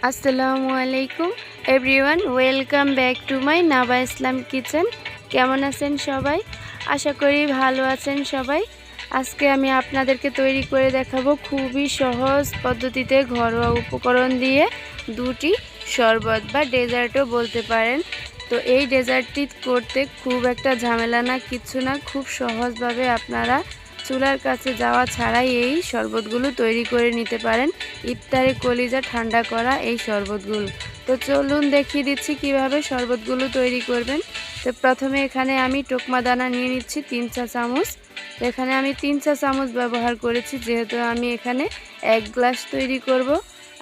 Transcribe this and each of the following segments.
আসসালামু আলাইকুম everyone, welcome back to my Naba Islam kitchen. কেমন আছেন সবাই? আশা করি ভালো আছেন সবাই। আজকে আমি আপনাদেরকে তৈরি করে দেখাবো খুবই সহজ পদ্ধতিতে ঘরোয়া উপকরণ দিয়ে দুটি শরবত বা ডেজার্টও বলতে পারেন। তো এই ডেজার্টটি করতে খুব একটা ঝামেলা না, কিছু না, খুব সহজভাবে আপনারা চুলার কাছে যাওয়া ছাড়াই এই শরবতগুলো তৈরি করে নিতে পারেন। ইফতারে কলিজা ঠান্ডা করা এই শরবতগুলো। তো চলুন দেখিয়ে দিচ্ছি কিভাবে শরবতগুলো তৈরি করবেন। তো প্রথমে এখানে আমি টোকমা দানা নিয়ে নিচ্ছি 3 চা চামচ। তো এখানে আমি 3 চা চামচ ব্যবহার করেছি, যেহেতু আমি এখানে 1 গ্লাস তৈরি করব।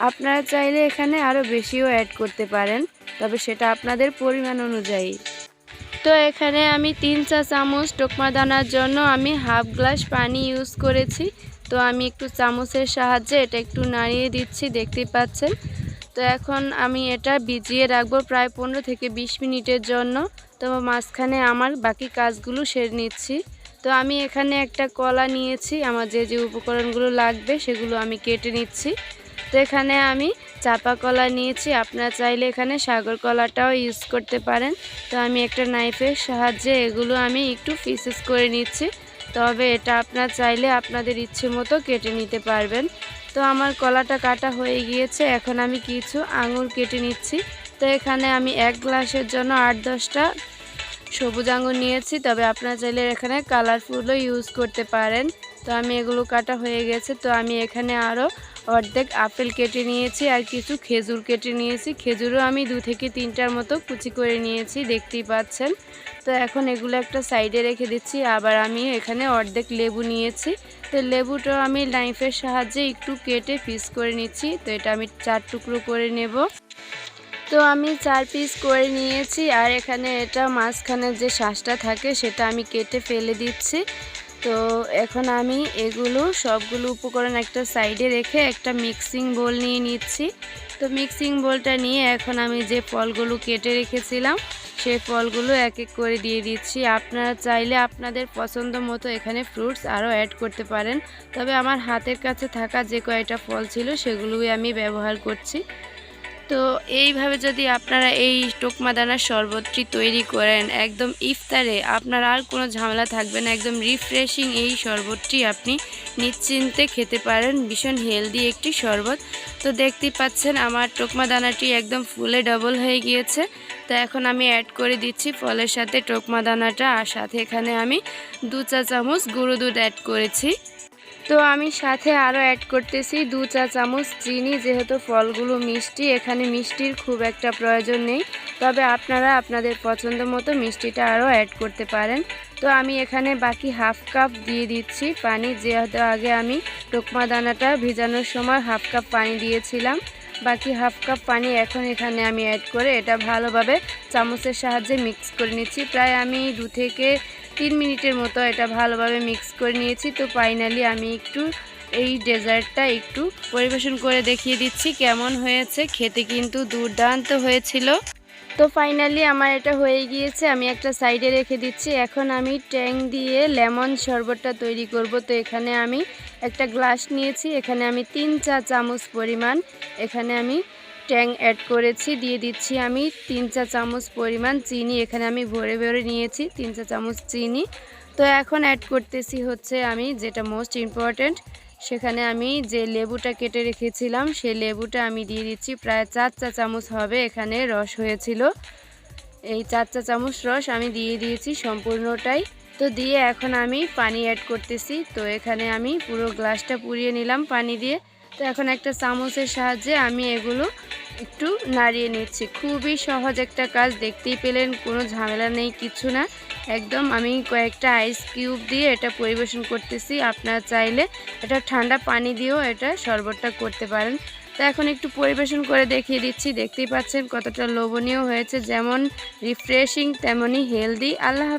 আপনারা চাইলে এখানে আরও বেশিও অ্যাড করতে পারেন, তবে সেটা আপনাদের পরিমাণ অনুযায়ী। তো এখানে আমি 3 চা চামচ টোকমা দানার জন্য আমি হাফ গ্লাস পানি ইউজ করেছি। তো আমি একটু চামচের সাহায্যে এটা একটু নাড়িয়ে দিচ্ছি, দেখতেই পাচ্ছেন। তো এখন আমি এটা ভিজিয়ে রাখবো প্রায় 15 থেকে 20 মিনিটের জন্য। তো মাঝখানে আমার বাকি কাজগুলো সেরে নিচ্ছি। তো আমি এখানে একটা কলা নিয়েছি, আমার যে যে উপকরণগুলো লাগবে সেগুলো আমি কেটে নিচ্ছি। তো এখানে আমি চাপা কলা নিয়েছি, আপনারা চাইলে এখানে সাগর কলাটাও ইউজ করতে পারেন। তো আমি একটা নাইফের সাহায্যে এগুলো আমি একটু পিসেস করে নিচ্ছি, তবে এটা আপনারা চাইলে আপনাদের ইচ্ছে মতো কেটে নিতে পারবেন। তো আমার কলাটা কাটা হয়ে গিয়েছে, এখন আমি কিছু আঙুর কেটে নিচ্ছি। তো এখানে আমি 1 গ্লাসের জন্য 8-10টা সবুজ আঙুর নিয়েছি, তবে আপনারা চাইলে এখানে কালারফুলও ইউজ করতে পারেন। তো আমি এগুলো কাটা হয়ে গেছে। তো আমি এখানে আরও অর্ধেক আপেল কেটে নিয়েছি আর কিছু খেজুর কেটে নিয়েছি। খেজুরও আমি 2 থেকে 3টার মতো কুচি করে নিয়েছি, দেখতেই পাচ্ছেন। তো এখন এগুলো একটা সাইডে রেখে দিচ্ছি। আবার আমি এখানে অর্ধেক লেবু নিয়েছি। তো লেবুটাও আমি নাইফের সাহায্যে একটু কেটে পিস করে নিচ্ছি। তো এটা আমি 4 টুকরো করে নেব। তো আমি 4 পিস করে নিয়েছি, আর এখানে এটা মাঝখানে যে শ্বাসটা থাকে সেটা আমি কেটে ফেলে দিচ্ছি। তো এখন আমি এগুলো সবগুলো উপকরণ একটা সাইডে রেখে একটা মিক্সিং বোল নিয়ে নিচ্ছি। তো মিক্সিং বোলটা নিয়ে এখন আমি যে ফলগুলো কেটে রেখেছিলাম সেই ফলগুলো এক এক করে দিয়ে দিচ্ছি। আপনারা চাইলে আপনাদের পছন্দ মতো এখানে ফ্রুটস আরও অ্যাড করতে পারেন, তবে আমার হাতের কাছে থাকা যে কয়টা ফল ছিল সেগুলোই আমি ব্যবহার করছি। তো এইভাবে যদি আপনারা এই টোকমা দানার শরবতটি তৈরি করেন, একদম ইফতারে আপনার আর কোনো ঝামেলা থাকবে না। একদম রিফ্রেশিং এই শরবতটি আপনি নিশ্চিন্তে খেতে পারেন, ভীষণ হেলদি একটি শরবত। তো দেখতেই পাচ্ছেন আমার টোকমা দানাটি একদম ফুলে ডবল হয়ে গিয়েছে। তো এখন আমি অ্যাড করে দিচ্ছি ফলের সাথে টোকমা দানাটা, আর সাথে এখানে আমি 2 চা চামচ গুঁড়ো দুধ অ্যাড করেছি। তো আমি সাথে আরও অ্যাড করতেছি 2 চা চামচ চিনি, যেহেতু ফলগুলো মিষ্টি, এখানে মিষ্টির খুব একটা প্রয়োজন নেই, তবে আপনারা আপনাদের পছন্দ মতো মিষ্টিটা আরও অ্যাড করতে পারেন। তো আমি এখানে বাকি হাফ কাপ দিয়ে দিচ্ছি পানি, যেহেতু আগে আমি টোকমা দানাটা ভেজানোর সময় হাফ কাপ পানি দিয়েছিলাম। বাকি হাফ কাপ পানি এখন এখানে আমি অ্যাড করে এটা ভালোভাবে চামচের সাহায্যে মিক্স করে নিচ্ছি। প্রায় আমি 2 থেকে 3 মিনিটের মতো এটা ভালোভাবে মিক্স করে নিয়েছি। তো ফাইনালি আমি একটু এই ডেজার্টটা একটু পরিবেশন করে দেখিয়ে দিচ্ছি কেমন হয়েছে। খেতে কিন্তু দুর্দান্ত হয়েছিল। তো ফাইনালি আমার এটা হয়ে গিয়েছে, আমি একটা সাইডে রেখে দিচ্ছি। এখন আমি ট্যাং দিয়ে লেমন শরবতটা তৈরি করব। তো এখানে আমি একটা গ্লাস নিয়েছি, এখানে আমি 3 চা চামচ পরিমাণ এখানে আমি ট্যাং অ্যাড করেছি। দিয়ে দিচ্ছি আমি 3 চা চামচ পরিমাণ চিনি, এখানে আমি ভরে ভরে নিয়েছি 3 চা চামচ চিনি। তো এখন অ্যাড করতেছি হচ্ছে আমি যেটা মোস্ট ইম্পর্ট্যান্ট, সেখানে আমি যে লেবুটা কেটে রেখেছিলাম সেই লেবুটা আমি দিয়ে দিচ্ছি। প্রায় 4 চা চামচ হবে এখানে রস হয়েছিল, এই 4 চা চামচ রস আমি দিয়ে দিয়েছি সম্পূর্ণটাই। তো দিয়ে এখন আমি পানি অ্যাড করতেছি। তো এখানে আমি পুরো গ্লাসটা পুড়িয়ে নিলাম পানি দিয়ে। তো এখন একটা চামচের সাহায্যে আমি এগুলো একটু নাড়িয়ে নিচ্ছি। খুবই সহজ একটা কাজ, দেখতেই পেলেন, কোনো ঝামেলা নেই, কিছু না। একদম আমি কয়েকটা আইস কিউব দিয়ে এটা পরিবেশন করতেছি। আপনারা চাইলে এটা ঠান্ডা পানি দিয়েও এটা শরবতটা করতে পারেন। তো এখন একটু পরিবেশন করে দেখিয়ে দিচ্ছি, দেখতেই পাচ্ছেন কতটা লোভনীয় হয়েছে, যেমন রিফ্রেশিং তেমনই হেলদি। আল্লাহ হাফেজ।